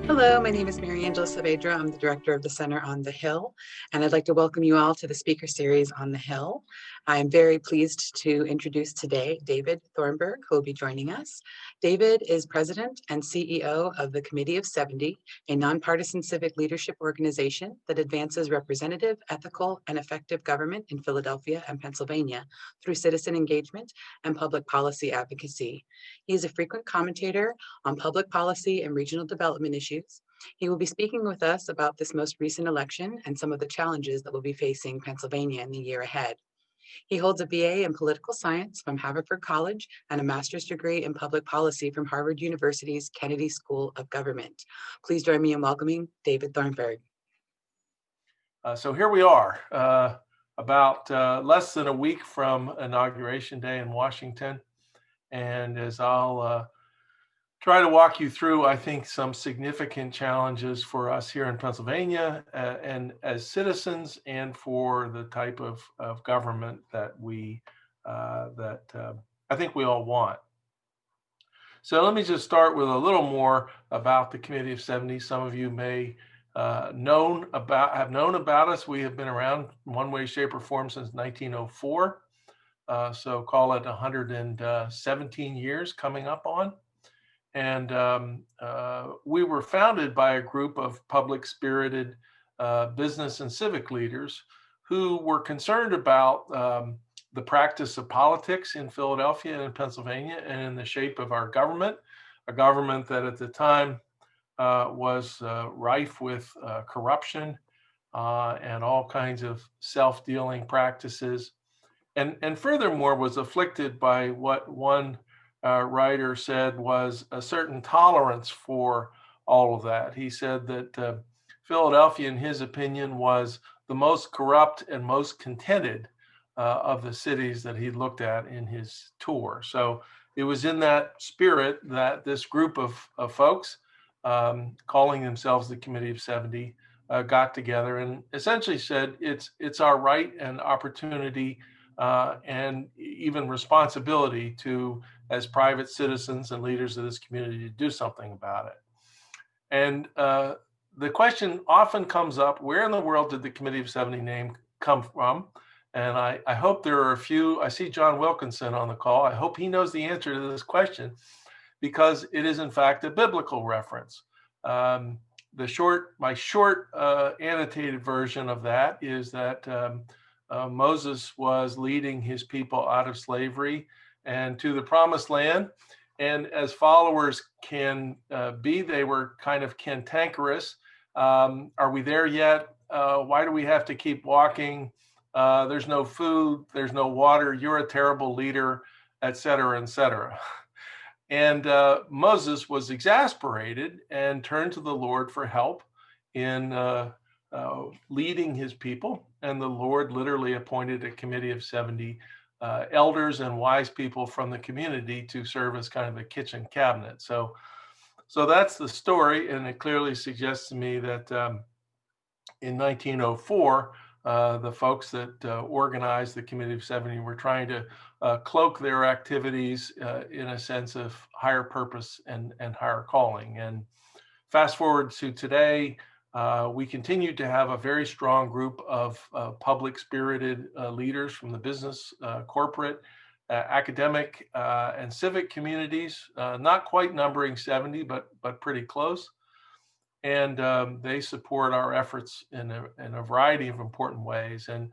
Hello, my name is Mary Angela Saavedra. I'm the director of the Center on the Hill, and I'd like to welcome you all to the speaker series on the Hill. I'm very pleased to introduce today David Thornburgh, who will be joining us. David is president and CEO of the Committee of 70, a nonpartisan civic leadership organization that advances representative, ethical, and effective government in Philadelphia and Pennsylvania through citizen engagement and public policy advocacy. He is a frequent commentator on public policy and regional development issues. He will be speaking with us about this most recent election and some of the challenges that will be facing Pennsylvania in the year ahead. He holds a BA in political science from Haverford College and a master's degree in public policy from Harvard University's Kennedy School of Government. Please join me in welcoming David Thornburgh. So here we are, about less than a week from Inauguration Day in Washington. And as I'll try to walk you through, I think, some significant challenges for us here in Pennsylvania and as citizens, and for the type of government that I think we all want. So let me just start with a little more about the Committee of 70. Some of you may have known about us. We have been around in one way, shape, or form since 1904. So call it 117 years coming up on. And we were founded by a group of public-spirited business and civic leaders who were concerned about the practice of politics in Philadelphia and in Pennsylvania, and in the shape of our government, a government that at the time was rife with corruption and all kinds of self-dealing practices, and furthermore was afflicted by what one writer said was a certain tolerance for all of that. He said that Philadelphia, in his opinion, was the most corrupt and most contented of the cities that he looked at in his tour. So it was in that spirit that this group of folks, calling themselves the Committee of 70, got together and essentially said it's our right and opportunity and even responsibility to, as private citizens and leaders of this community, to do something about it. And the question often comes up, where in the world did the Committee of 70 name come from? And I hope there are a few. I see John Wilkinson on the call. I hope he knows the answer to this question, because it is in fact a biblical reference. My short annotated version of that is that Moses was leading his people out of slavery and to the promised land. And as followers can be, they were kind of cantankerous. Are we there yet? Why do we have to keep walking? There's no food, there's no water, you're a terrible leader, et cetera, et cetera. And Moses was exasperated and turned to the Lord for help in leading his people. And the Lord literally appointed a committee of 70 elders and wise people from the community to serve as kind of a kitchen cabinet. So that's the story, and it clearly suggests to me that in 1904, the folks that organized the Committee of 70 were trying to cloak their activities in a sense of higher purpose and higher calling. And fast forward to today, we continue to have a very strong group of public-spirited leaders from the business, corporate, academic, and civic communities, not quite numbering 70, but pretty close. And they support our efforts in a variety of important ways. And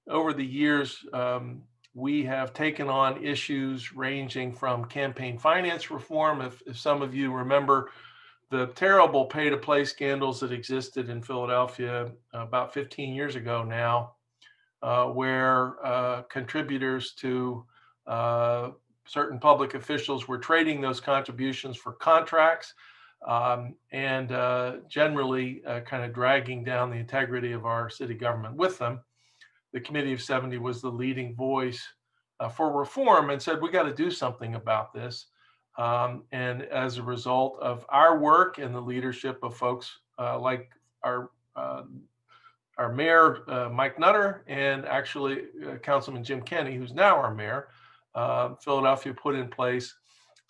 over the years, we have taken on issues ranging from campaign finance reform. If some of you remember the terrible pay-to-play scandals that existed in Philadelphia about 15 years ago now, where contributors to certain public officials were trading those contributions for contracts, and generally kind of dragging down the integrity of our city government with them. The Committee of 70 was the leading voice for reform and said, we got to do something about this. And as a result of our work and the leadership of folks like our mayor, Mike Nutter, and actually Councilman Jim Kenney, who's now our mayor, Philadelphia put in place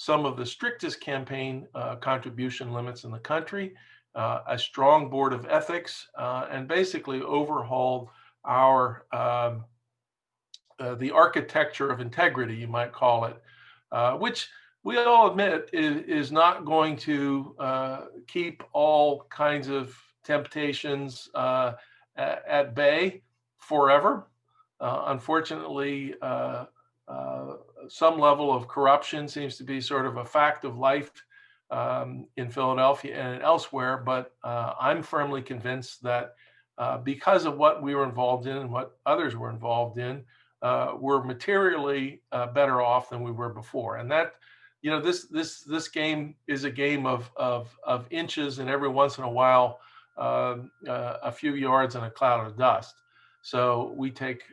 some of the strictest campaign contribution limits in the country, a strong board of ethics, and basically overhauled our the architecture of integrity, you might call it, which we all admit is not going to keep all kinds of temptations at bay forever. Unfortunately, some level of corruption seems to be sort of a fact of life in Philadelphia and elsewhere, but I'm firmly convinced that because of what we were involved in and what others were involved in, we're materially better off than we were before. And that, this game is a game of inches, and every once in a while, a few yards and a cloud of dust. So we take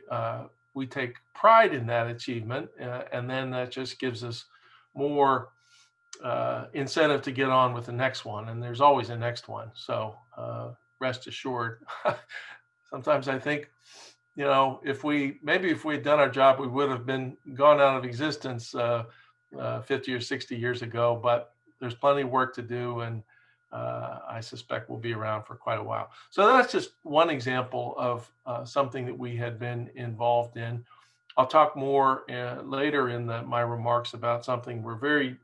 pride in that achievement, and then that just gives us more incentive to get on with the next one. And there's always a next one. So rest assured. Sometimes I think, if we had done our job, we would have been gone out of existence 50 or 60 years ago. But there's plenty of work to do, and I suspect we'll be around for quite a while. So that's just one example of something that we had been involved in. I'll talk more later in my remarks about something we're very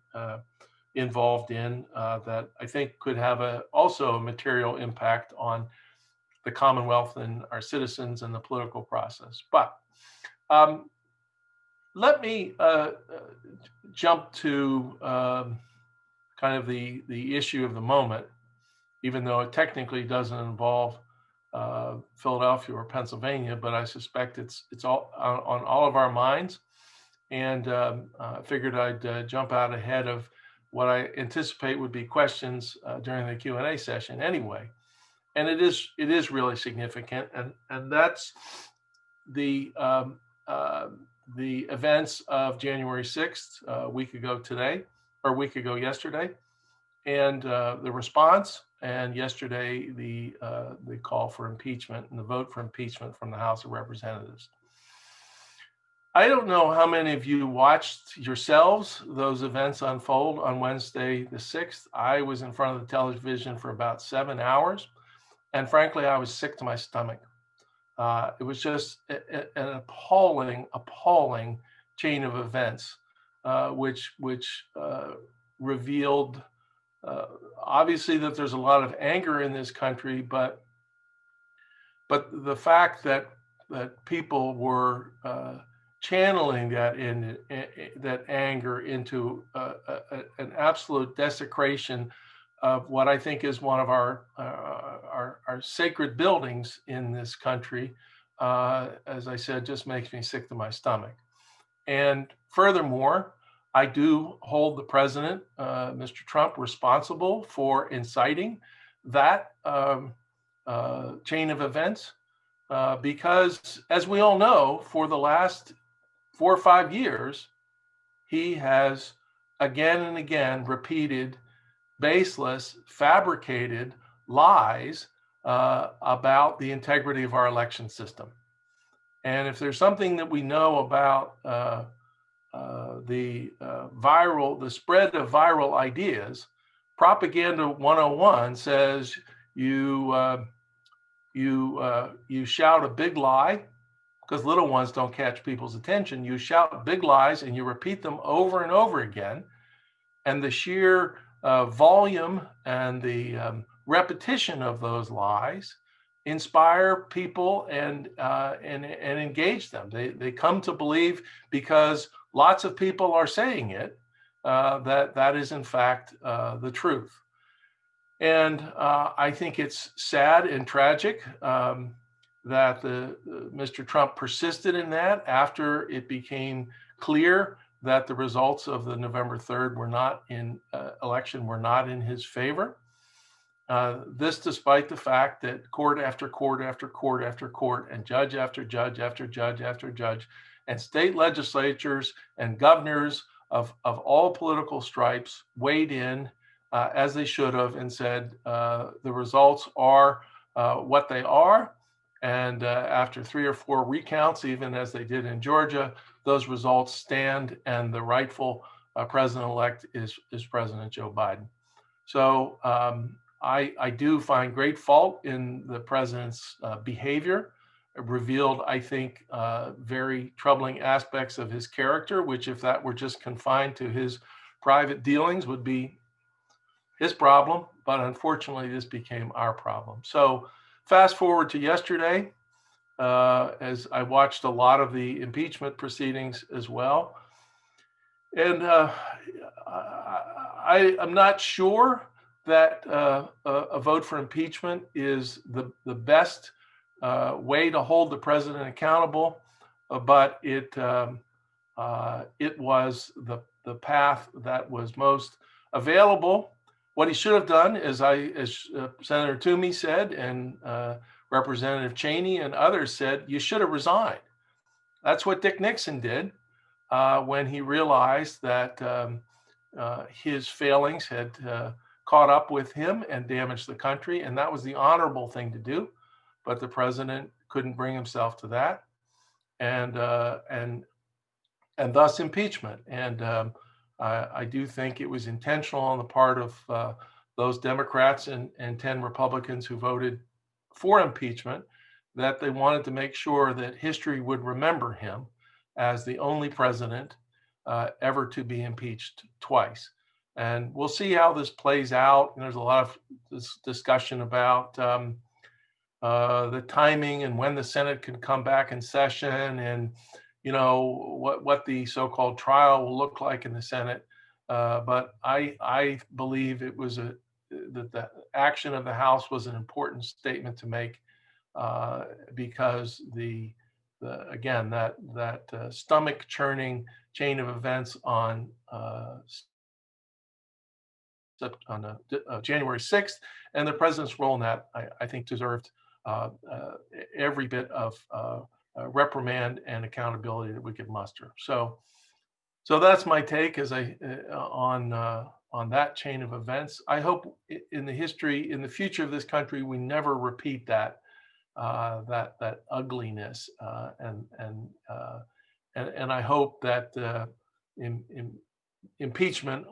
involved in that I think could have also a material impact on the Commonwealth and our citizens and the political process. But let me jump to kind of the issue of the moment, even though it technically doesn't involve Philadelphia or Pennsylvania, but I suspect it's all on all of our minds. And I figured I'd jump out ahead of what I anticipate would be questions during the Q&A session anyway. And it is really significant, and that's the events of January 6th, a week ago yesterday, and the response, and yesterday the call for impeachment and the vote for impeachment from the House of Representatives. I don't know how many of you watched yourselves those events unfold on Wednesday the 6th. I was in front of the television for about 7 hours. And frankly, I was sick to my stomach. It was just an appalling chain of events, which revealed obviously that there's a lot of anger in this country, but the fact that people were channeling that anger into an absolute desecration of what I think is one of our sacred buildings in this country, as I said, just makes me sick to my stomach. And furthermore, I do hold the president, Mr. Trump, responsible for inciting that chain of events, because as we all know, for the last 4 or 5 years, he has again and again repeated baseless, fabricated lies about the integrity of our election system. And if there's something that we know about the spread of viral ideas, Propaganda 101 says you shout a big lie, because little ones don't catch people's attention. You shout big lies and you repeat them over and over again, and the sheer volume and the repetition of those lies inspire people and engage them. They come to believe, because lots of people are saying it, that is in fact the truth. And I think it's sad and tragic that Mr. Trump persisted in that after it became clear that the results of the November 3rd election were not in his favor. This despite the fact that court after court after court after court, and judge after judge after judge after judge, and state legislatures and governors of all political stripes weighed in as they should have, and said the results are what they are. And after 3 or 4 recounts, even as they did in Georgia, those results stand, and the rightful president-elect is President Joe Biden. So I do find great fault in the president's behavior. It revealed, I think, very troubling aspects of his character, which if that were just confined to his private dealings would be his problem. But unfortunately, this became our problem. So fast forward to yesterday, as I watched a lot of the impeachment proceedings as well. And I am not sure that a vote for impeachment is the best way to hold the president accountable, but it was the path that was most available. What he should have done, as Senator Toomey said, and Representative Cheney and others said, you should have resigned. That's what Dick Nixon did when he realized that his failings had caught up with him and damaged the country, and that was the honorable thing to do. But the president couldn't bring himself to that, and thus impeachment. And I do think it was intentional on the part of those Democrats and 10 Republicans who voted for impeachment, that they wanted to make sure that history would remember him as the only president ever to be impeached twice. And we'll see how this plays out. And there's a lot of this discussion about the timing and when the Senate can come back in session, and what the so-called trial will look like in the Senate. But I believe it was that the action of the House was an important statement to make, because again that stomach churning chain of events on January 6th and the president's role in that, I think deserved every bit of reprimand and accountability that we could muster. So that's my take on that chain of events. I hope in the future of this country, we never repeat that ugliness, and I hope that impeachment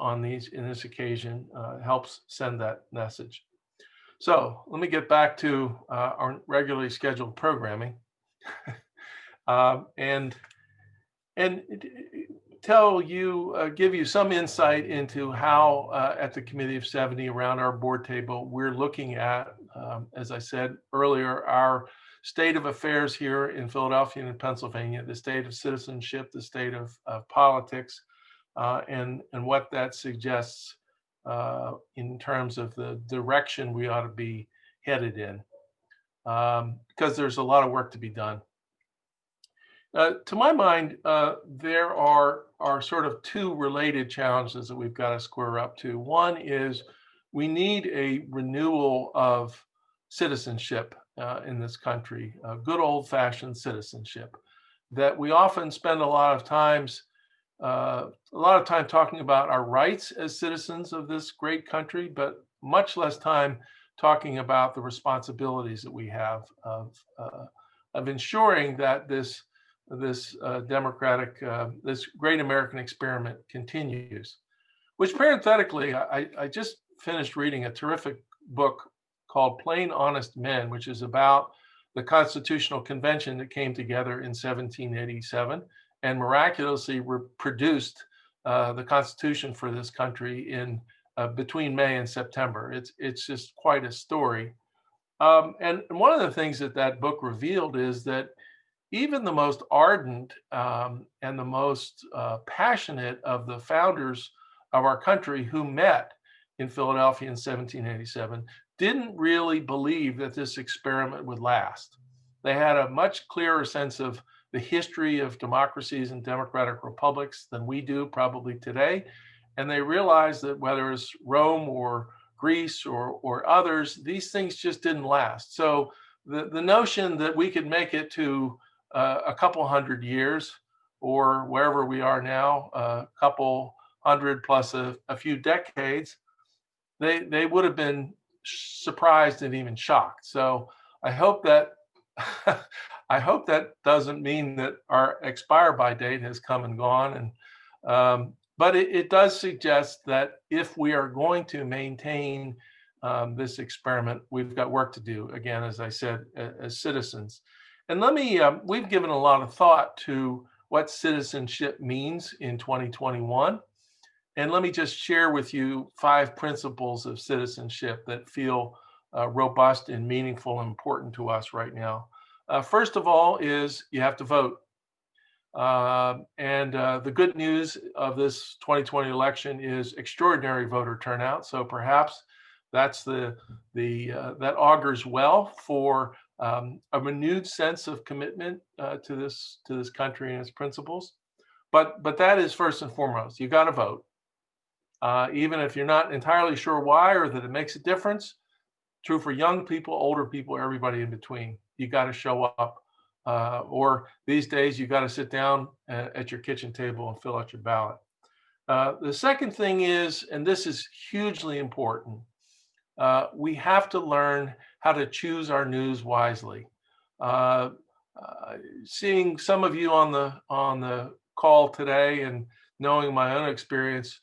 in this occasion helps send that message. So let me get back to our regularly scheduled programming, and give you some insight into how at the Committee of 70 around our board table, we're looking at, as I said earlier, our state of affairs here in Philadelphia and in Pennsylvania, the state of citizenship, the state of politics, and what that suggests in terms of the direction we ought to be headed in, because there's a lot of work to be done. To my mind, there are sort of two related challenges that we've got to square up to. One is we need a renewal of citizenship in this country, good old-fashioned citizenship, that we often spend a lot of time talking about our rights as citizens of this great country, but much less time talking about the responsibilities that we have of ensuring that this this great American experiment continues. Which parenthetically, I just finished reading a terrific book called Plain Honest Men, which is about the Constitutional Convention that came together in 1787 and miraculously produced the Constitution for this country in between May and September. It's just quite a story. And one of the things that book revealed is that even the most ardent and the most passionate of the founders of our country who met in Philadelphia in 1787 didn't really believe that this experiment would last. They had a much clearer sense of the history of democracies and democratic republics than we do probably today. And they realized that whether it's Rome or Greece or others, these things just didn't last. So the notion that we could make it to a couple hundred years, or wherever we are now, a couple hundred plus a few decades, they would have been surprised and even shocked. So I hope that I hope that doesn't mean that our expire by date has come and gone. And But it does suggest that if we are going to maintain this experiment, we've got work to do, again, as I said, as citizens. And we've given a lot of thought to what citizenship means in 2021. And let me just share with you 5 principles of citizenship that feel robust and meaningful and important to us right now. First of all is you have to vote. The good news of this 2020 election is extraordinary voter turnout. So perhaps that's that augurs well for a renewed sense of commitment to this country and its principles. But that is first and foremost. You got to vote, even if you're not entirely sure why or that it makes a difference. True for young people, older people, everybody in between. You got to show up. Or these days, you got to sit down at your kitchen table and fill out your ballot. The second thing is, and this is hugely important, we have to learn how to choose our news wisely. Seeing some of you on the call today and knowing my own experience,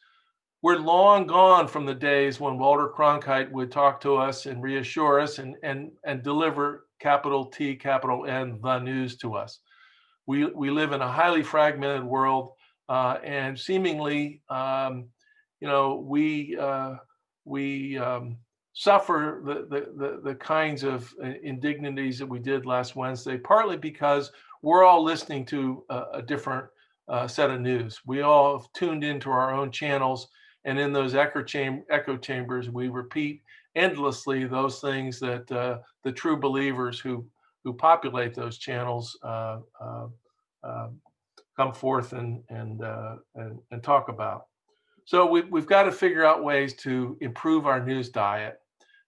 we're long gone from the days when Walter Cronkite would talk to us and reassure us and deliver capital T, capital N, the news to us. We live in a highly fragmented world, and seemingly, we suffer the kinds of indignities that we did last Wednesday, partly because we're all listening to a different set of news. We all have tuned into our own channels, and in those echo chambers, we repeat endlessly those things that the true believers who populate those channels come forth and talk about. So we've got to figure out ways to improve our news diet.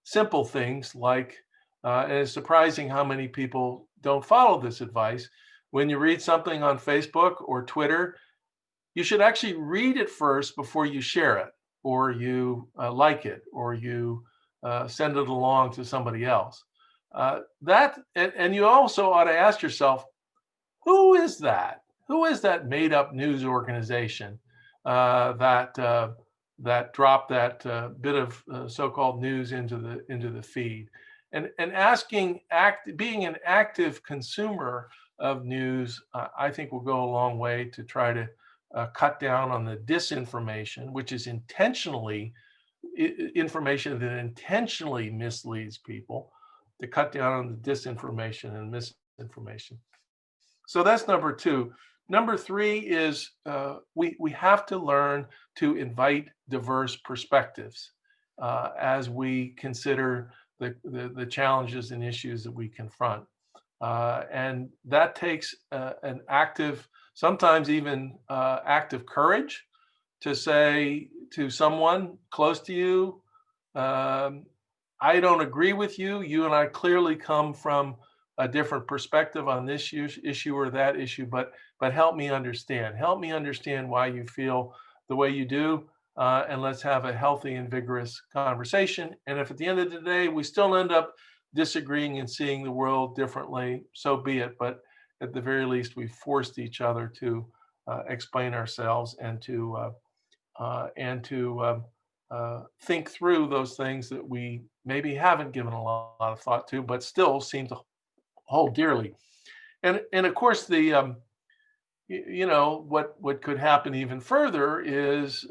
Simple things like, and it's surprising how many people don't follow this advice. When you read something on Facebook or Twitter, you should actually read it first before you share it, or you like it, or you send it along to somebody else. And you also ought to ask yourself, who is that? Who is that made-up news organization that dropped that bit of so-called news into the feed? And being an active consumer of news, I think will go a long way to try to cut down on the disinformation, which is information that intentionally misleads people, to cut down on the disinformation and misinformation. So that's number 2. Number 3 is we have to learn to invite diverse perspectives as we consider the challenges and issues that we confront. And that takes an active, sometimes even active courage to say to someone close to you, I don't agree with you. You and I clearly come from a different perspective on this issue or that issue, but help me understand. Help me understand why you feel the way you do, and let's have a healthy and vigorous conversation. And if at the end of the day we still end up disagreeing and seeing the world differently, so be it. But at the very least, we forced each other to explain ourselves and to think through those things that we maybe haven't given a lot of thought to, but still seem to hold dearly. And of course, what could happen even further is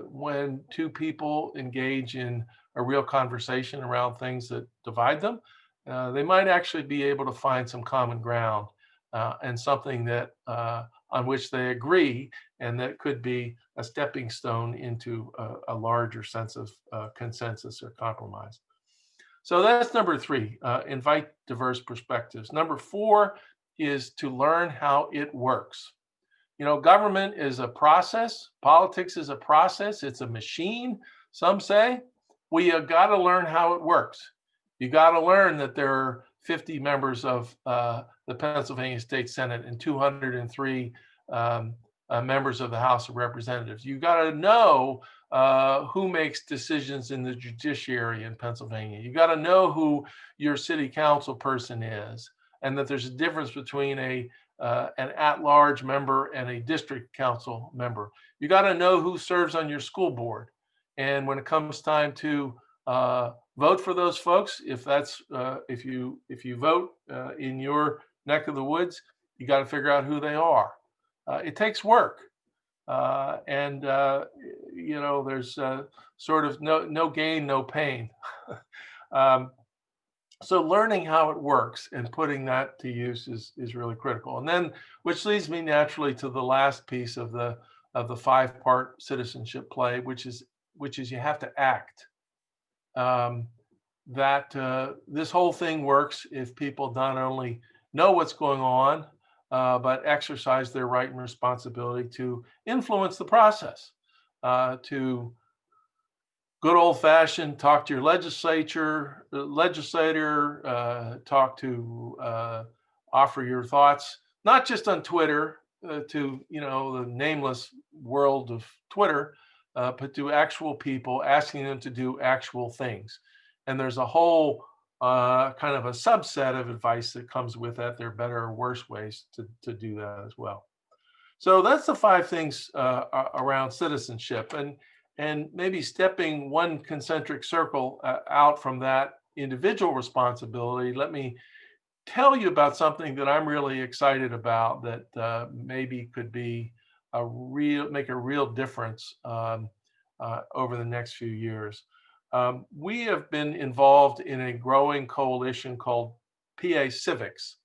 when two people engage in a real conversation around things that divide them, they might actually be able to find some common ground and something that on which they agree, and that could be a stepping stone into a larger sense of consensus or compromise. So that's number 3, invite diverse perspectives. Number 4 is to learn how it works. Government is a process. Politics is a process. It's a machine, some say. Well, you got to learn how it works. You got to learn that there are 50 members of the Pennsylvania State Senate and 203 members of the House of Representatives. You got to know who makes decisions in the judiciary in Pennsylvania. You got to know who your city council person is, and that there's a difference between a an at-large member and a district council member. You got to know who serves on your school board. And when it comes time to vote for those folks, if you vote in your neck of the woods, you got to figure out who they are. It takes work, and there's sort of no gain, no pain. So learning how it works and putting that to use is really critical. And then, which leads me naturally to the last piece of the 5-part citizenship play, which is you have to act. This whole thing works if people not only know what's going on, but exercise their right and responsibility to influence the process, to good old-fashioned talk to your legislator, offer your thoughts, not just on Twitter, to the nameless world of Twitter, but to actual people, asking them to do actual things. And there's a whole kind of a subset of advice that comes with that. There are better or worse ways to do that as well. So that's the 5 things around citizenship. And maybe stepping one concentric circle out from that individual responsibility, let me tell you about something that I'm really excited about that maybe could be make a real difference over the next few years. We have been involved in a growing coalition called PA Civics,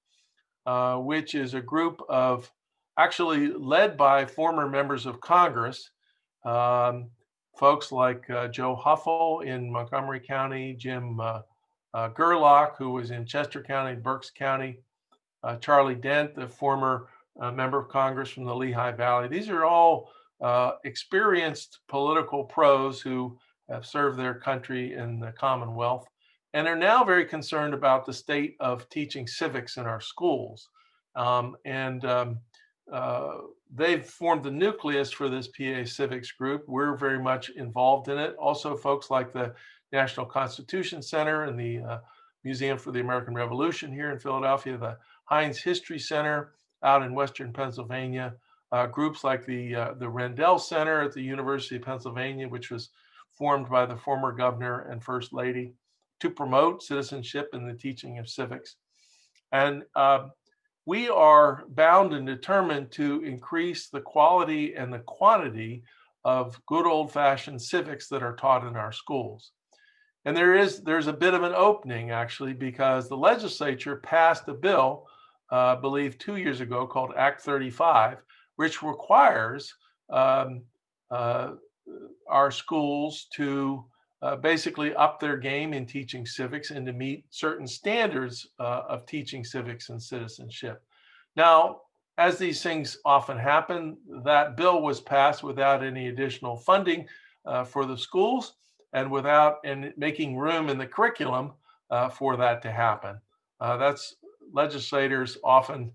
which is a group of actually led by former members of Congress, folks like Joe Huffle in Montgomery County, Jim Gerlach, who was in Chester County, Berks County, Charlie Dent, the former member of Congress from the Lehigh Valley. These are all experienced political pros who have served their country in the Commonwealth and are now very concerned about the state of teaching civics in our schools. They've formed the nucleus for this PA Civics group. We're very much involved in it. Also, folks like the National Constitution Center and the Museum for the American Revolution here in Philadelphia, the Heinz History Center out in Western Pennsylvania, groups like the Rendell Center at the University of Pennsylvania, which was formed by the former governor and first lady to promote citizenship and the teaching of civics. And we are bound and determined to increase the quality and the quantity of good old-fashioned civics that are taught in our schools. And there's a bit of an opening, actually, because the legislature passed a bill, I believe 2 years ago, called Act 35, which requires our schools to basically up their game in teaching civics and to meet certain standards of teaching civics and citizenship. Now, as these things often happen, that bill was passed without any additional funding for the schools and without making room in the curriculum for that to happen. That's legislators often,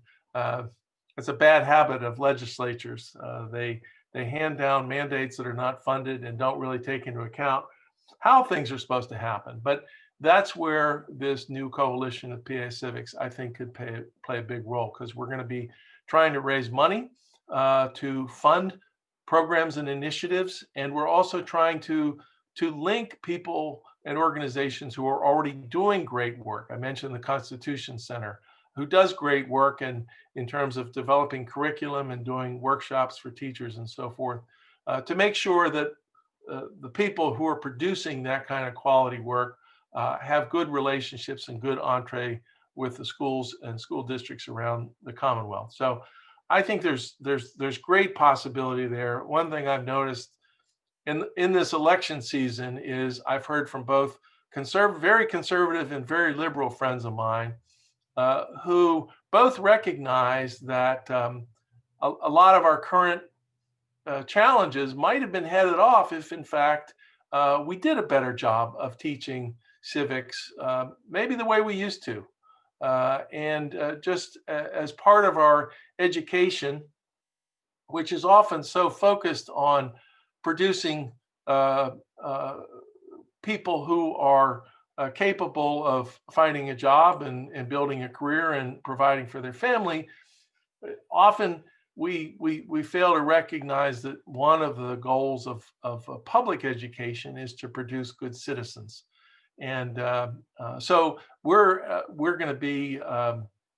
it's a bad habit of legislatures. They hand down mandates that are not funded and don't really take into account how things are supposed to happen. But that's where this new coalition of PA Civics, I think, could play a big role, because we're going to be trying to raise money to fund programs and initiatives. And we're also trying to link people and organizations who are already doing great work. I mentioned the Constitution Center, who does great work in terms of developing curriculum and doing workshops for teachers and so forth, to make sure that the people who are producing that kind of quality work have good relationships and good entree with the schools and school districts around the Commonwealth. So I think there's great possibility there. One thing I've noticed in this election season is I've heard from both very conservative and very liberal friends of mine who both recognize that a lot of our current challenges might have been headed off if, in fact, we did a better job of teaching civics, maybe the way we used to. And just as part of our education, which is often so focused on producing people who are capable of finding a job and building a career and providing for their family, often we fail to recognize that one of the goals of public education is to produce good citizens. And so we're going to be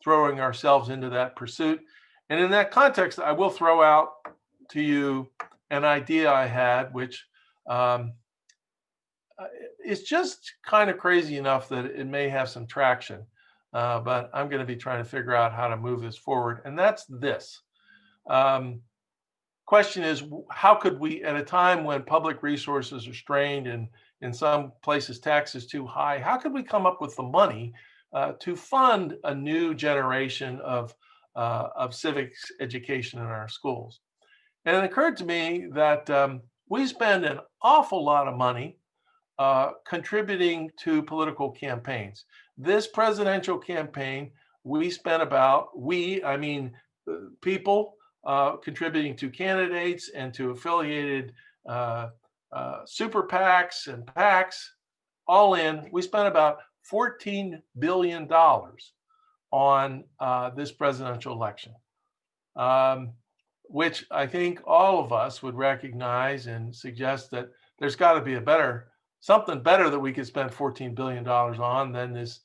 throwing ourselves into that pursuit. And in that context, I will throw out to you an idea I had, which is just kind of crazy enough that it may have some traction. But I'm going to be trying to figure out how to move this forward. And that's this. Question is, how could we, at a time when public resources are strained and in some places taxes too high, how could we come up with the money to fund a new generation of civics education in our schools? And it occurred to me that we spend an awful lot of money contributing to political campaigns. This presidential campaign, we spent about, people contributing to candidates and to affiliated super PACs and PACs, all in, we spent about $14 billion on this presidential election, which I think all of us would recognize and suggest that there's got to be something better that we could spend $14 billion on than this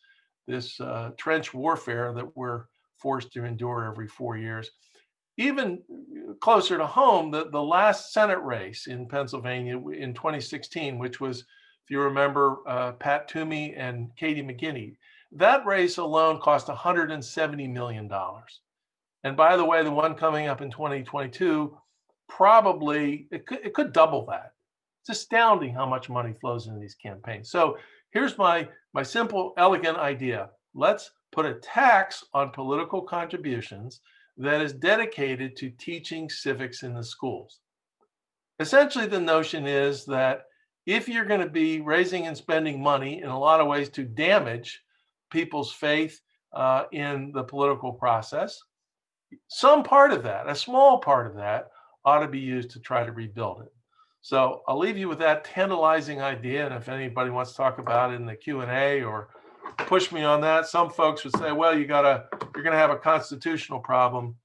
trench warfare that we're forced to endure every 4 years. Even closer to home, the last Senate race in Pennsylvania in 2016, which was, if you remember, Pat Toomey and Katie McGinney, that race alone cost $170 million. And by the way, the one coming up in 2022, probably, it could double that. It's astounding how much money flows into these campaigns. So here's my simple, elegant idea. Let's put a tax on political contributions that is dedicated to teaching civics in the schools. Essentially, the notion is that if you're going to be raising and spending money in a lot of ways to damage people's faith in the political process, some part of that, a small part of that, ought to be used to try to rebuild it. So I'll leave you with that tantalizing idea. And if anybody wants to talk about it in the Q&A or push me on that, some folks would say, well, you're going to have a constitutional problem.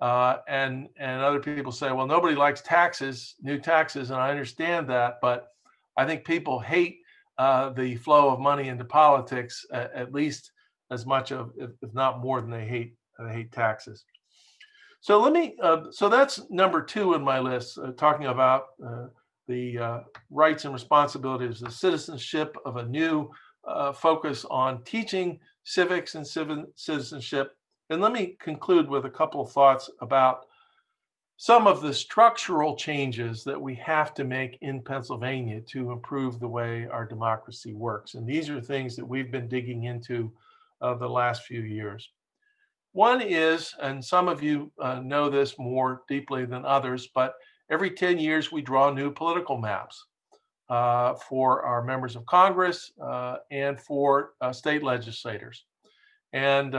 And other people say, well, nobody likes taxes, new taxes. And I understand that, but I think people hate the flow of money into politics at least as much of, if not more than they hate taxes. So so that's number 2 in my list, talking about the rights and responsibilities of citizenship, of a new focus on teaching civics and citizenship. And let me conclude with a couple of thoughts about some of the structural changes that we have to make in Pennsylvania to improve the way our democracy works. And these are things that we've been digging into the last few years. One is, and some of you know this more deeply than others, but every 10 years we draw new political maps for our members of Congress and for state legislators. And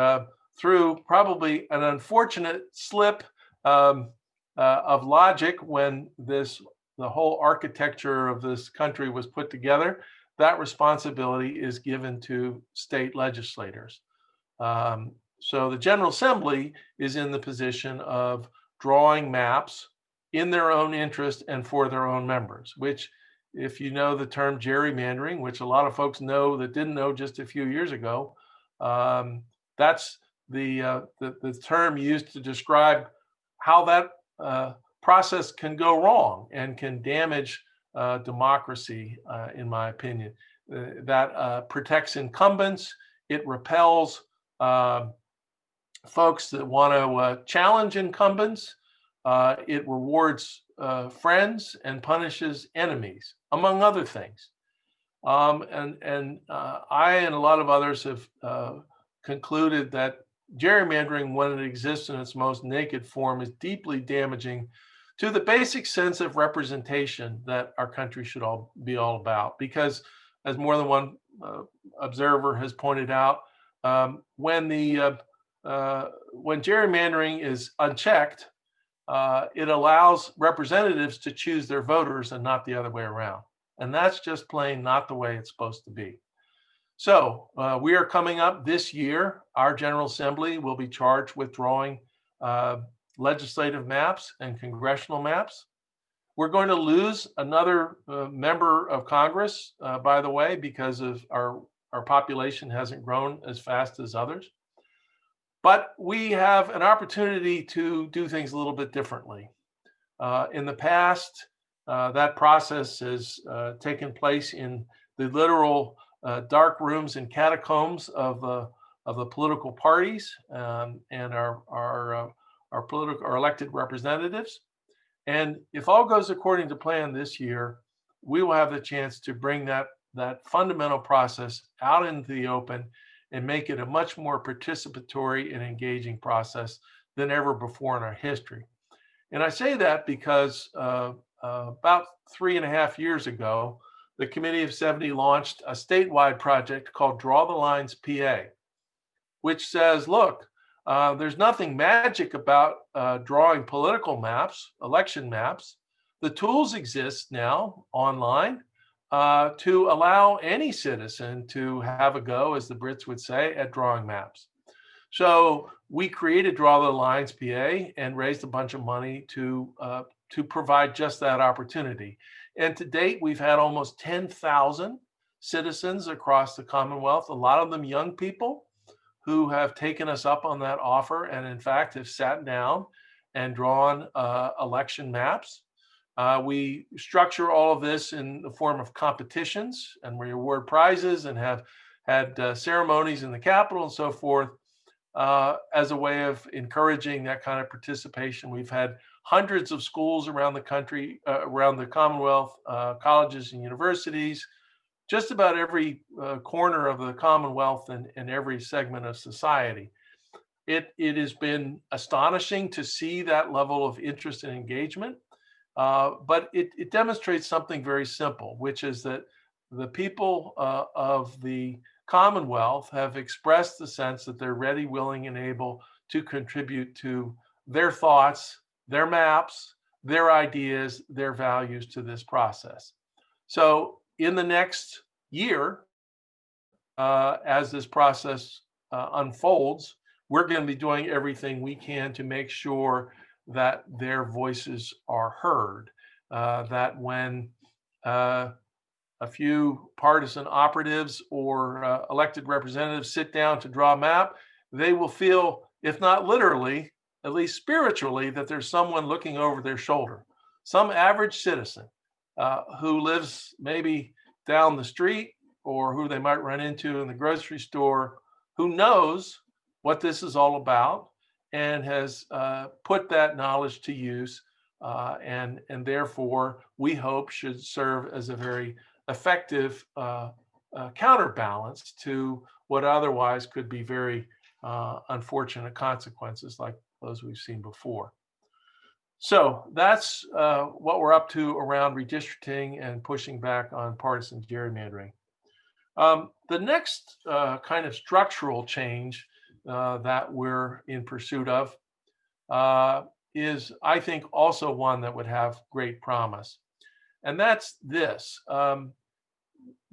through probably an unfortunate slip of logic when the whole architecture of this country was put together, that responsibility is given to state legislators. So the General Assembly is in the position of drawing maps in their own interest and for their own members, which, if you know the term gerrymandering, which a lot of folks know that didn't know just a few years ago, that's the term used to describe how that process can go wrong and can damage democracy, in my opinion. That protects incumbents, it repels folks that want to challenge incumbents. It rewards friends and punishes enemies, among other things. I and a lot of others have concluded that gerrymandering, when it exists in its most naked form, is deeply damaging to the basic sense of representation that our country should be all about. Because, as more than one observer has pointed out, when gerrymandering is unchecked, it allows representatives to choose their voters and not the other way around. And that's just plain not the way it's supposed to be. So we are coming up this year. Our General Assembly will be charged with drawing legislative maps and congressional maps. We're going to lose another member of Congress, by the way, because of our population hasn't grown as fast as others. But we have an opportunity to do things a little bit differently. In the past, that process has taken place in the literal dark rooms and catacombs of the political parties and our elected representatives. And if all goes according to plan this year, we will have the chance to bring that fundamental process out into the open and make it a much more participatory and engaging process than ever before in our history. And I say that because about 3.5 years ago, the Committee of 70 launched a statewide project called Draw the Lines PA, which says, look, there's nothing magic about drawing political maps, election maps. The tools exist now online to allow any citizen to have a go, as the Brits would say, at drawing maps. So we created Draw the Lines PA and raised a bunch of money to provide just that opportunity. And to date, we've had almost 10,000 citizens across the Commonwealth, a lot of them young people who have taken us up on that offer and in fact have sat down and drawn election maps. We structure all of this in the form of competitions, and we award prizes and have had ceremonies in the Capitol and so forth as a way of encouraging that kind of participation. We've had hundreds of schools around the country, around the Commonwealth, colleges and universities, just about every corner of the Commonwealth and every segment of society. It has been astonishing to see that level of interest and engagement, but it demonstrates something very simple, which is that the people of the Commonwealth have expressed the sense that they're ready, willing, and able to contribute to their thoughts, their maps, their ideas, their values to this process. So in the next year, as this process unfolds, we're going to be doing everything we can to make sure that their voices are heard, that when a few partisan operatives or elected representatives sit down to draw a map, they will feel, if not literally, at least spiritually, that there's someone looking over their shoulder, some average citizen who lives maybe down the street or who they might run into in the grocery store, who knows what this is all about and has put that knowledge to use, and therefore we hope should serve as a very effective counterbalance to what otherwise could be very unfortunate consequences like those we've seen before. So that's what we're up to around redistricting and pushing back on partisan gerrymandering. The next kind of structural change that we're in pursuit of is, I think, also one that would have great promise. And that's this.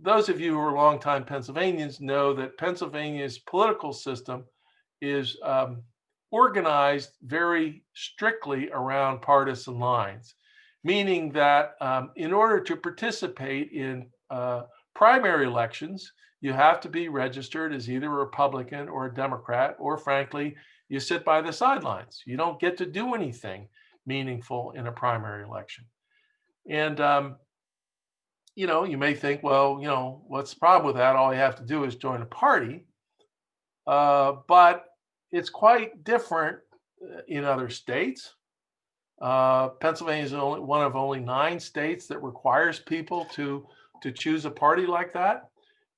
Those of you who are longtime Pennsylvanians know that Pennsylvania's political system is organized very strictly around partisan lines, meaning that in order to participate in primary elections, you have to be registered as either a Republican or a Democrat, or frankly, you sit by the sidelines. You don't get to do anything meaningful in a primary election. And you may think, well, what's the problem with that? All you have to do is join a party. But it's quite different in other states. Pennsylvania is one of only 9 states that requires people to choose a party like that.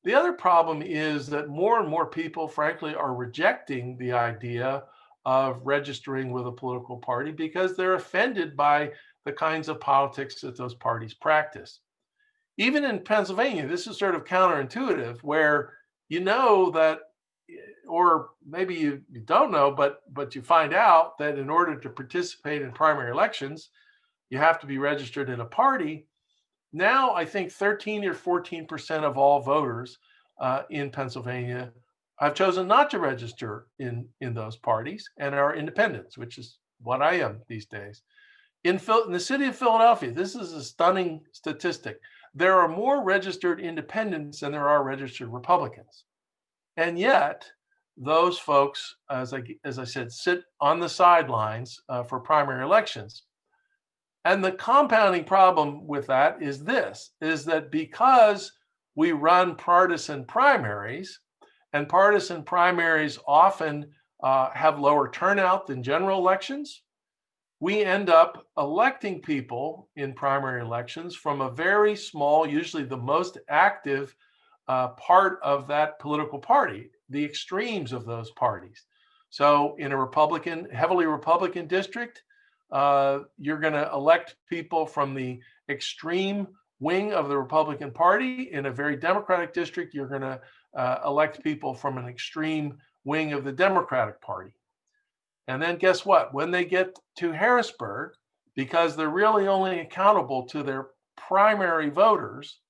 The other problem is that more and more people, frankly, are rejecting the idea of registering with a political party because they're offended by the kinds of politics that those parties practice. Even in Pennsylvania, this is sort of counterintuitive, where you know that, or maybe you don't know, but you find out that in order to participate in primary elections, you have to be registered in a party. Now, I think 13 or 14% of all voters in Pennsylvania have chosen not to register in those parties and are independents, which is what I am these days. In the city of Philadelphia, this is a stunning statistic. There are more registered independents than there are registered Republicans. And yet, those folks, as I said, sit on the sidelines for primary elections. And the compounding problem with that is that because we run partisan primaries, and partisan primaries often have lower turnout than general elections, we end up electing people in primary elections from a very small, usually the most active part of that political party, the extremes of those parties. So in a heavily Republican district, you're going to elect people from the extreme wing of the Republican Party. In a very Democratic district, you're going to elect people from an extreme wing of the Democratic Party. And then guess what? When they get to Harrisburg, because they're really only accountable to their primary voters,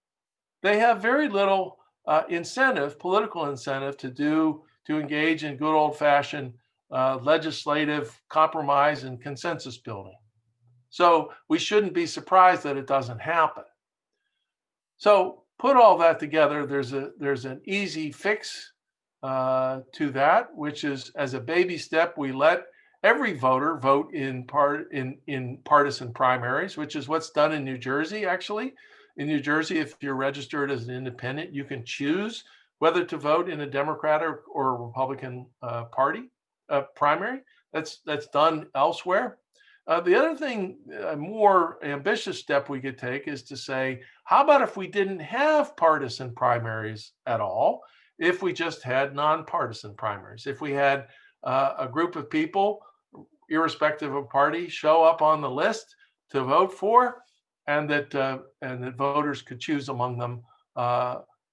they have very little political incentive to engage in good old-fashioned legislative compromise and consensus building. So we shouldn't be surprised that it doesn't happen. So put all that together, there's an easy fix to that, which is, as a baby step, we let every voter vote in partisan primaries, which is what's done in New Jersey. Actually, in New Jersey, if you're registered as an independent, you can choose whether to vote in a Democratic or a Republican party primary. That's done elsewhere. The other thing, a more ambitious step we could take, is to say, how about if we didn't have partisan primaries at all? If we just had nonpartisan primaries, if we had a group of people, irrespective of party, show up on the list to vote for, and that voters could choose among them,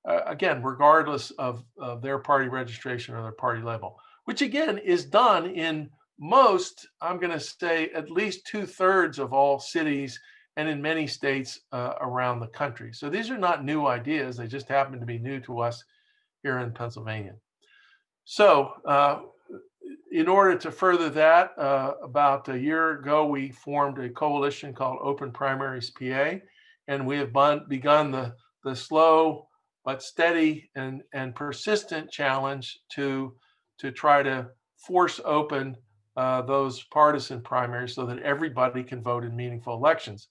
again, regardless of their party registration or their party label, which again is done in most, I'm going to say, at least 2/3 of all cities and in many states around the country. So these are not new ideas; they just happen to be new to us here in Pennsylvania. So in order to further that, about a year ago, we formed a coalition called Open Primaries PA, and we have begun the slow but steady and persistent challenge to try to force open those partisan primaries so that everybody can vote in meaningful elections.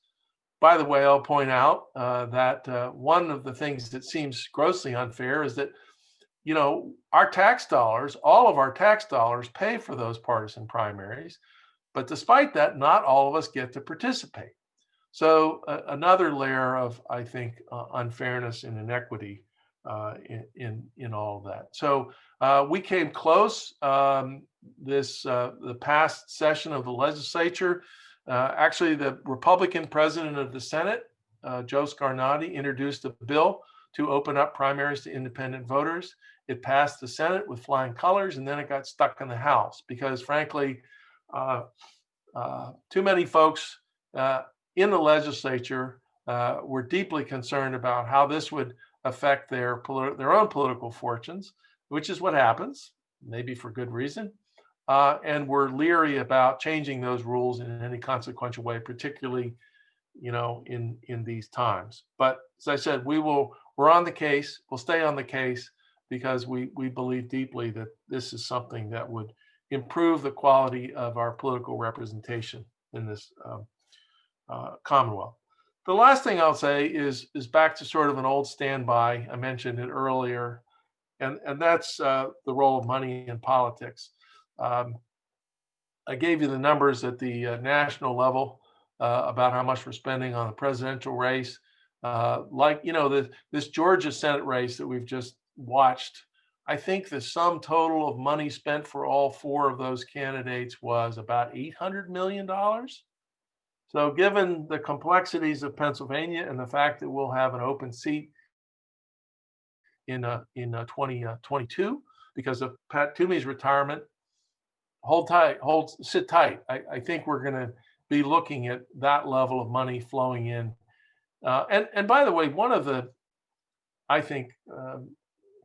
By the way, I'll point out that one of the things that seems grossly unfair is that, you know, our tax dollars, all of our tax dollars, pay for those partisan primaries. But despite that, not all of us get to participate. So another layer of, I think, unfairness and inequity in all of that. So we came close the past session of the legislature. Actually, the Republican president of the Senate, Joe Scarnati, introduced a bill to open up primaries to independent voters. It passed the Senate with flying colors, and then it got stuck in the House because, frankly, too many folks in the legislature were deeply concerned about how this would affect their own political fortunes, which is what happens, maybe for good reason, and were leery about changing those rules in any consequential way, particularly, you know, in these times. But as I said, we're on the case. We'll stay on the case because we believe deeply that this is something that would improve the quality of our political representation in this Commonwealth. The last thing I'll say is back to sort of an old standby. I mentioned it earlier, and that's the role of money in politics. I gave you the numbers at the national level about how much we're spending on the presidential race. Like, you know, this Georgia Senate race that we've just watched, I think the sum total of money spent for all four of those candidates was about $800 million. So given the complexities of Pennsylvania and the fact that we'll have an open seat in 2022 because of Pat Toomey's retirement, sit tight. I think we're going to be looking at that level of money flowing in. And by the way, one of the, I think,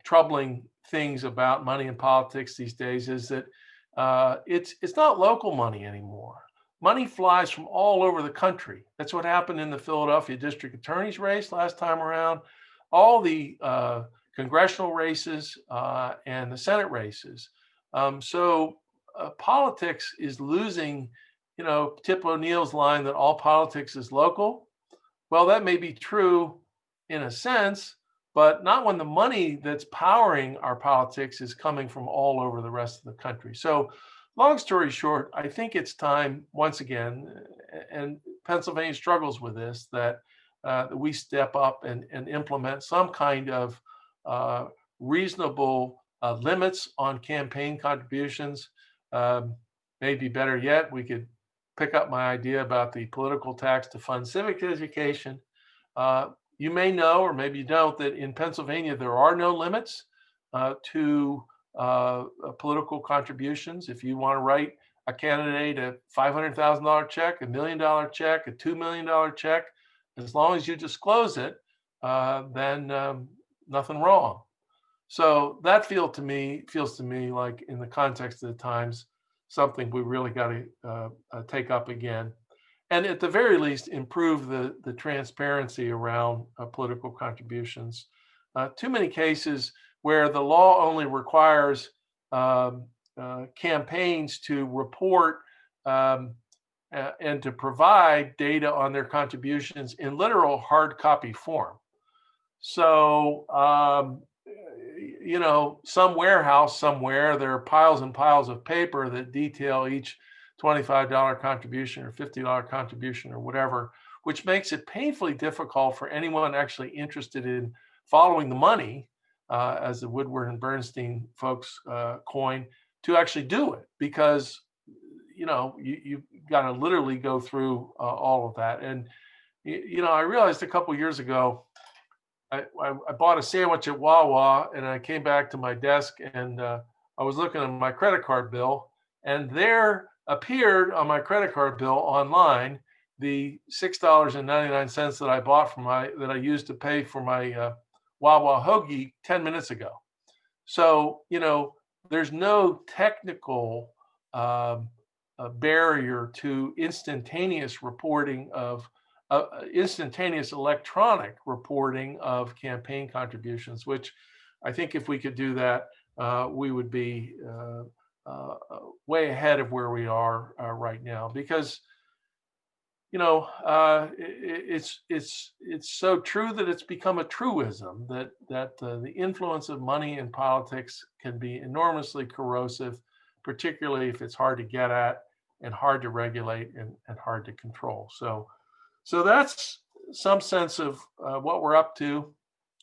troubling things about money in politics these days is that it's not local money anymore. Money flies from all over the country. That's what happened in the Philadelphia district attorney's race last time around. All the congressional races and the Senate races. So politics is losing, Tip O'Neill's line that all politics is local. Well, that may be true in a sense, but not when the money that's powering our politics is coming from all over the rest of the country. So long story short, I think it's time, once again, and Pennsylvania struggles with this, that we step up and implement some kind of reasonable limits on campaign contributions. Maybe better yet, we could pick up my idea about the political tax to fund civic education. You may know, or maybe you don't, that in Pennsylvania there are no limits to political contributions. If you want to write a candidate a $500,000 check, $1 million check, a $2 million check, as long as you disclose it, then nothing wrong. So that feels to me like, in the context of the times, something we really got to take up again, and at the very least improve the transparency around political contributions. Too many cases where the law only requires campaigns to report and to provide data on their contributions in literal hard copy form. So, some warehouse somewhere, there are piles and piles of paper that detail each $25 contribution or $50 contribution or whatever, which makes it painfully difficult for anyone actually interested in following the money, as the Woodward and Bernstein folks coin, to actually do it, because you've got to literally go through all of that. And I realized a couple of years ago, I bought a sandwich at Wawa, and I came back to my desk, and I was looking at my credit card bill, and there appeared on my credit card bill online the $6.99 that I bought that I used to pay for my Wawa hoagie 10 minutes ago. So there's no technical barrier to instantaneous reporting of instantaneous electronic reporting of campaign contributions, which I think if we could do that, we would be way ahead of where we are right now. Because it's so true that it's become a truism that the influence of money in politics can be enormously corrosive, particularly if it's hard to get at and hard to regulate and hard to control. So that's some sense of what we're up to.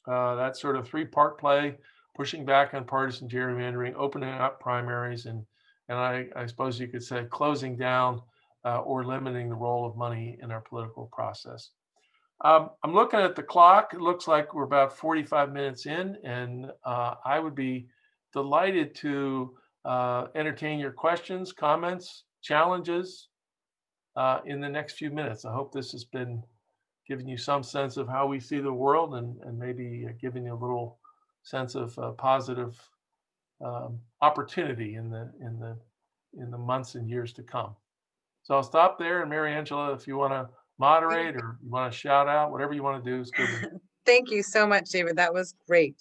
That sort of three-part play: pushing back on partisan gerrymandering, opening up primaries, and I suppose you could say closing down or limiting the role of money in our political process. I'm looking at the clock. It looks like we're about 45 minutes in, and I would be delighted to entertain your questions, comments, challenges in the next few minutes. I hope this has been giving you some sense of how we see the world, and maybe giving you a little sense of positive opportunity in the months and years to come. So I'll stop there, and Mary Angela, if you want to moderate or you want to shout out, whatever you want to do is good. Thank you so much, David. That was great.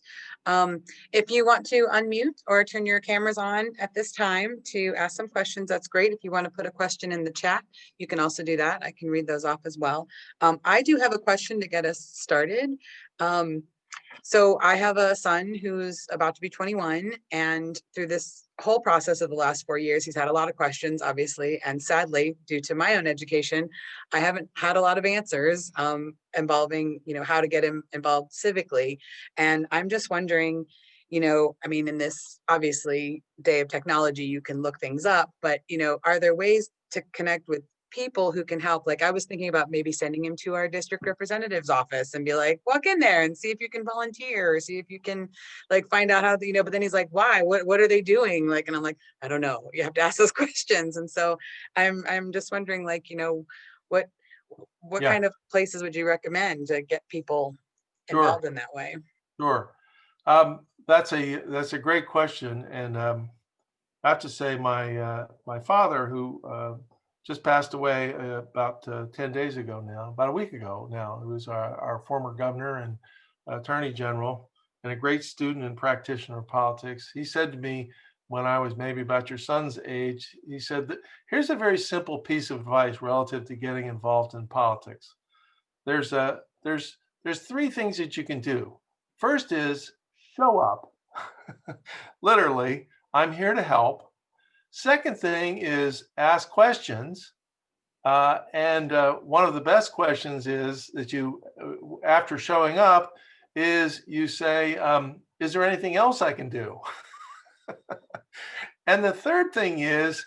If you want to unmute or turn your cameras on at this time to ask some questions, that's great. If you want to put a question in the chat, you can also do that. I can read those off as well. I do have a question to get us started. So I have a son who's about to be 21, and through this whole process of the last 4 years, he's had a lot of questions, obviously, and sadly, due to my own education, I haven't had a lot of answers involving, how to get him involved civically. And I'm just wondering, in this obviously day of technology, you can look things up, but, are there ways to connect with people who can help? Like, I was thinking about maybe sending him to our district representative's office and be like, walk in there and see if you can volunteer, or see if you can find out how, but then he's like, why, what are they doing? And I'm like, I don't know, you have to ask those questions. And so I'm just wondering, what kind of places would you recommend to get people involved in that way? Sure. That's a great question, and I have to say my father, who just passed away about 10 days ago now, about a week ago now, who was our former governor and attorney general, and a great student and practitioner of politics. He said to me when I was maybe about your son's age, he said that here's a very simple piece of advice relative to getting involved in politics. There's a there's three things that you can do. First is show up. Literally, I'm here to help. Second thing is ask questions. And one of the best questions is that after showing up, is you say, is there anything else I can do? And the third thing is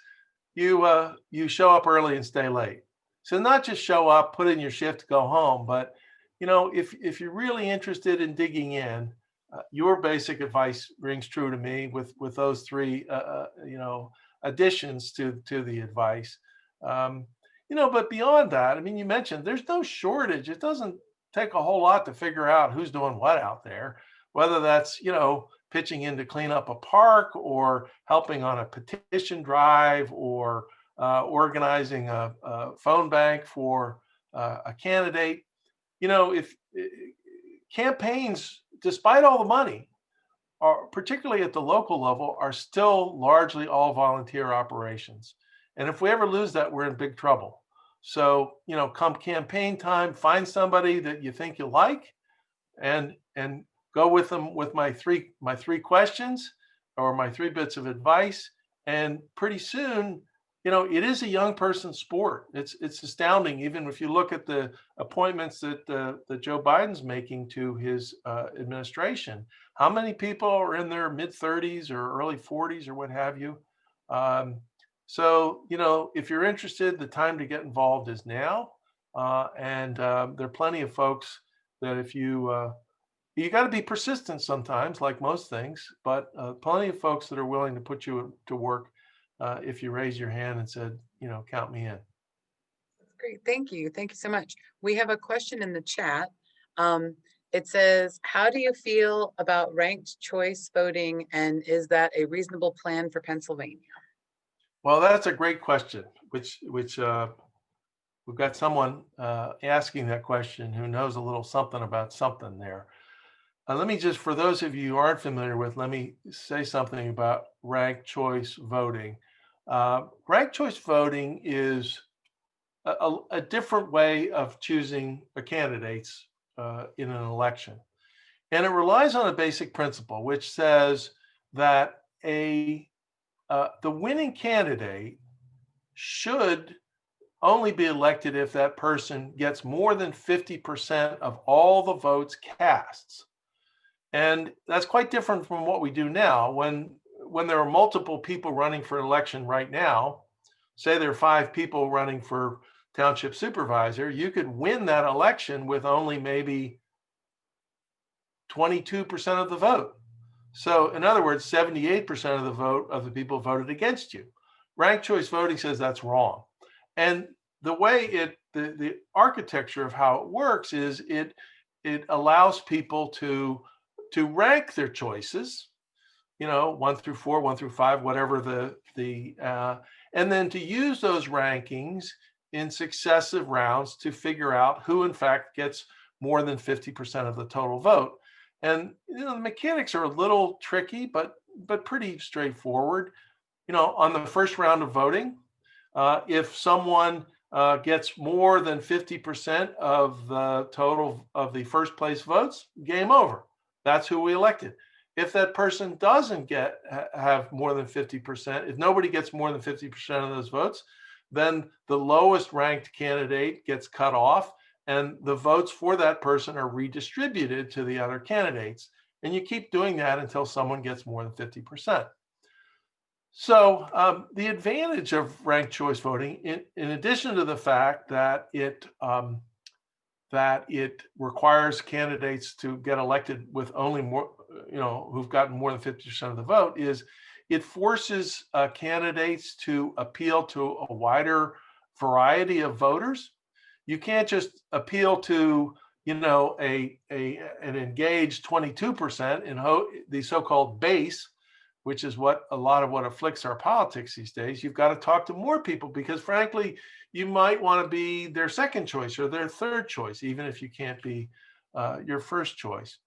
you show up early and stay late. So not just show up, put in your shift, go home, but if you're really interested in digging in, your basic advice rings true to me with those three additions to the advice. But beyond that, I mean, you mentioned there's no shortage. It doesn't take a whole lot to figure out who's doing what out there, whether that's pitching in to clean up a park, or helping on a petition drive, or organizing a phone bank for a candidate. If campaigns, despite all the money, are particularly at the local level, are still largely all volunteer operations. And if we ever lose that, we're in big trouble. So, come campaign time, find somebody that you think you like, and go with them with my three questions, or my three bits of advice. And pretty soon, it is a young person's sport. It's astounding, even if you look at the appointments that Joe Biden's making to his administration. How many people are in their mid 30s or early 40s or what have you? So, if you're interested, the time to get involved is now. And there are plenty of folks that if you got to be persistent sometimes, like most things, but plenty of folks that are willing to put you to work if you raise your hand and said, count me in. That's great. Thank you. Thank you so much. We have a question in the chat. It says, how do you feel about ranked choice voting, and is that a reasonable plan for Pennsylvania? Well, that's a great question, which we've got someone asking that question who knows a little something about something there. Let me just, for those of you who aren't familiar with, let me say something about ranked choice voting. Ranked choice voting is a different way of choosing the candidates in an election. And it relies on a basic principle, which says that the winning candidate should only be elected if that person gets more than 50% of all the votes cast. And that's quite different from what we do now. When there are multiple people running for an election right now, say there are 5 people running for township supervisor, you could win that election with only maybe 22% of the vote. So in other words, 78% of the vote of the people voted against you. Ranked choice voting says that's wrong. And the way the architecture of how it works is it allows people to rank their choices, 1 through 4, 1 through 5, whatever and then to use those rankings in successive rounds to figure out who in fact gets more than 50% of the total vote. And the mechanics are a little tricky, but pretty straightforward. On the first round of voting, if someone gets more than 50% of the total of the first place votes, game over. That's who we elected. If that person doesn't have more than 50%, if nobody gets more than 50% of those votes, then the lowest ranked candidate gets cut off, and the votes for that person are redistributed to the other candidates. And you keep doing that until someone gets more than 50%. So the advantage of ranked choice voting, in addition to the fact that it requires candidates to get elected with only more, who've gotten more than 50% of the vote, is it forces candidates to appeal to a wider variety of voters. You can't just appeal to, an engaged 22% in the so-called base, which is what a lot of what afflicts our politics these days. You've got to talk to more people because, frankly, you might want to be their second choice or their third choice, even if you can't be your first choice.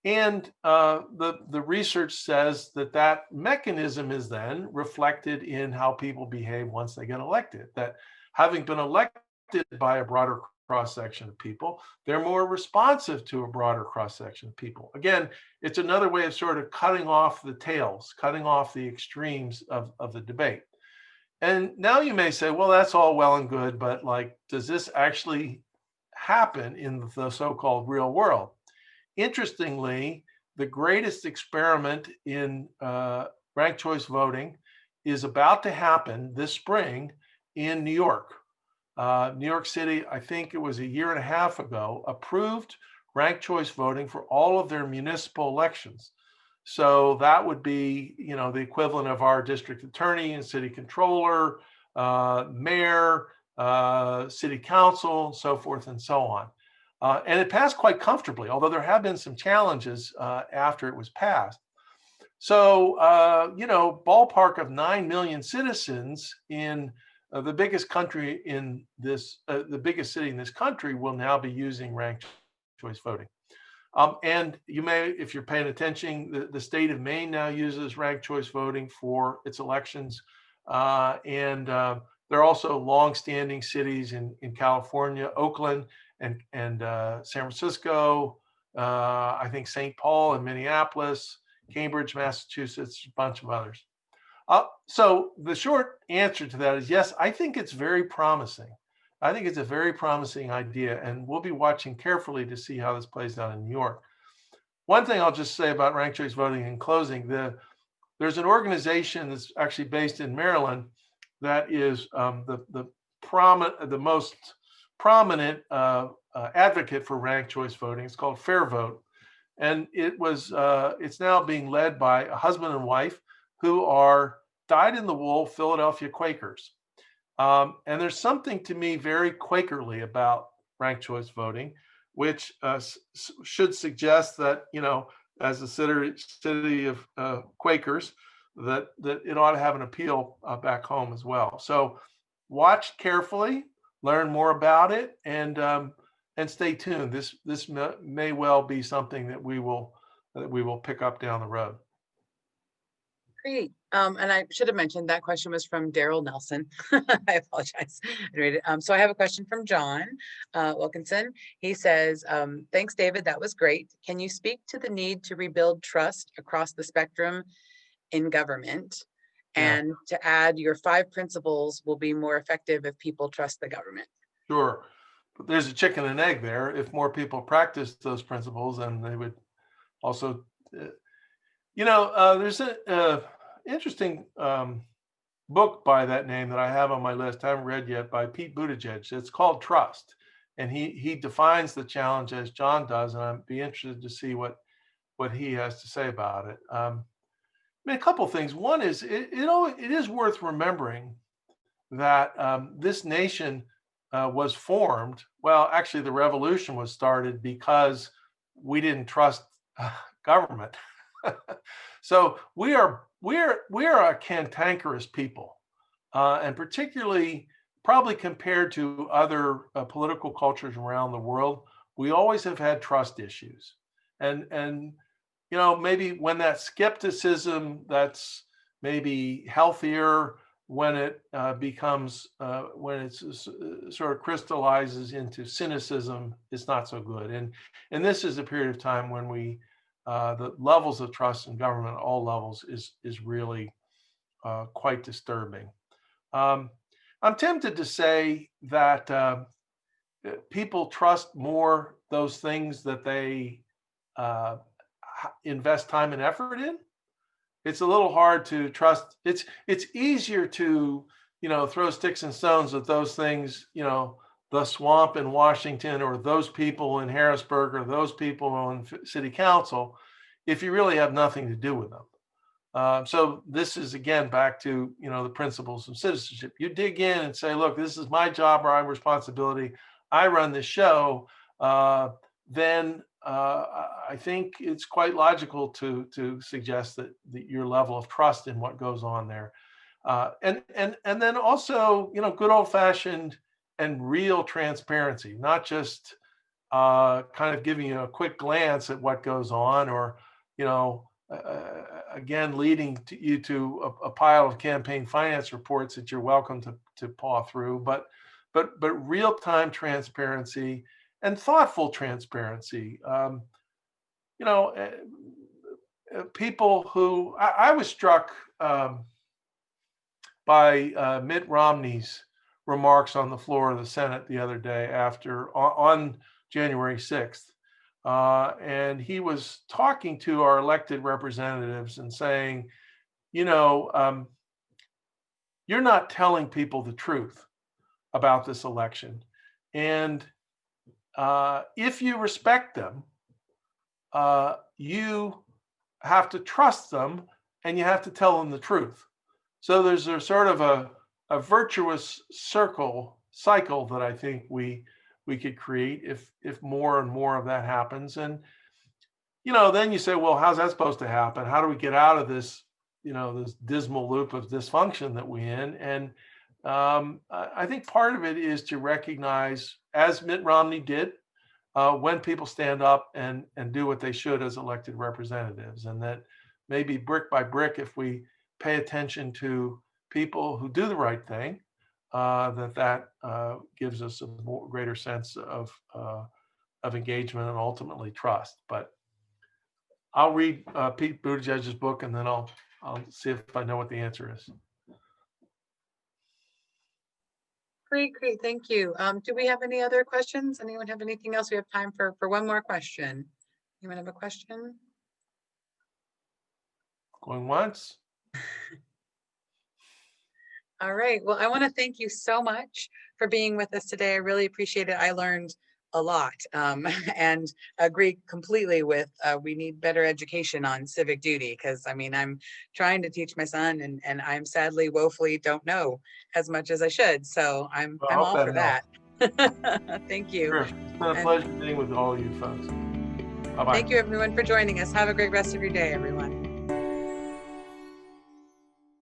And the research says that mechanism is then reflected in how people behave once they get elected. That having been elected by a broader cross-section of people, they're more responsive to a broader cross-section of people. Again, it's another way of sort of cutting off the tails, cutting off the extremes of the debate. And now you may say, well, that's all well and good, but like, does this actually happen in the so-called real world? Interestingly, the greatest experiment in ranked choice voting is about to happen this spring in New York. New York City, I think it was a year and a half ago, approved ranked choice voting for all of their municipal elections. So that would be, the equivalent of our district attorney and city controller, mayor, city council, and so forth and so on. And it passed quite comfortably, although there have been some challenges after it was passed. So, ballpark of 9 million citizens in the biggest country in this, the biggest city in this country will now be using ranked choice voting. And you may, if you're paying attention, the state of Maine now uses ranked choice voting for its elections. And there are also longstanding cities in California, Oakland and San Francisco, I think St. Paul and Minneapolis, Cambridge, Massachusetts, a bunch of others. So the short answer to that is yes, I think it's very promising. I think it's a very promising idea, and we'll be watching carefully to see how this plays out in New York. One thing I'll just say about ranked choice voting in closing, there's an organization that's actually based in Maryland that is the most prominent advocate for ranked choice voting. It's called Fair Vote, and it's now being led by a husband and wife who are dyed-in-the-wool Philadelphia Quakers. And there's something to me very Quakerly about ranked choice voting, which should suggest that, as a city of Quakers, that it ought to have an appeal back home as well. So watch carefully, learn more about it, and stay tuned. This may well be something that we will pick up down the road. Great. And I should have mentioned that question was from Daryl Nelson. I apologize. I read it. So I have a question from John Wilkinson. He says, thanks, David. That was great. Can you speak to the need to rebuild trust across the spectrum in government? And to add, your 5 principles will be more effective if people trust the government. Sure. But there's a chicken and egg there. If more people practice those principles, and they would also, there's an interesting book by that name that I have on my list, I haven't read yet, by Pete Buttigieg. It's called Trust. And he defines the challenge as John does, and I'd be interested to see what he has to say about it. A couple of things. One is, it is worth remembering that this nation was formed. Well, actually, the revolution was started because we didn't trust government. So we are a cantankerous people, and particularly probably compared to other political cultures around the world, we always have had trust issues, and maybe when that skepticism that's maybe healthier, when it becomes when it sort of crystallizes into cynicism, it's not so good. And this is a period of time when the levels of trust in government at all levels is really quite disturbing. I'm tempted to say that people trust more those things that they invest time and effort in. It's a little hard to trust. It's easier to, throw sticks and stones at those things, the swamp in Washington, or those people in Harrisburg, or those people on city council, if you really have nothing to do with them. So this is, again, back to, the principles of citizenship. You dig in and say, look, this is my job or my responsibility. I run this show. then I think it's quite logical to suggest that your level of trust in what goes on there, and then also, good old fashioned and real transparency, not just kind of giving you a quick glance at what goes on, or again leading you to a pile of campaign finance reports that you're welcome to paw through, but real-time transparency and thoughtful transparency. You know, People who I was struck by Mitt Romney's remarks on the floor of the Senate the other day on January 6th. And he was talking to our elected representatives and saying, you're not telling people the truth about this election. And if you respect them, you have to trust them and you have to tell them the truth. So there's a sort of a virtuous cycle that I think we could create if more and more of that happens. And then you say, well, how's that supposed to happen? How do we get out of this this dismal loop of dysfunction that we're in? And I think part of it is to recognize, as Mitt Romney did, when people stand up and do what they should as elected representatives, and that maybe brick by brick, if we pay attention to people who do the right thing, that gives us a greater sense of engagement and ultimately trust. But I'll read Pete Buttigieg's book, and then I'll see if I know what the answer is. Great. Thank you. Do we have any other questions? Anyone have anything else? We have time for one more question. Anyone have a question? Going once. All right. Well, I want to thank you so much for being with us today. I really appreciate it. I learned a lot and agree completely with we need better education on civic duty, because I'm trying to teach my son and I'm sadly woefully don't know as much as I should. So I'm all for that. Thank you. Sure. It's been a pleasure being with all you folks. Bye-bye. Thank you everyone for joining us. Have a great rest of your day, everyone.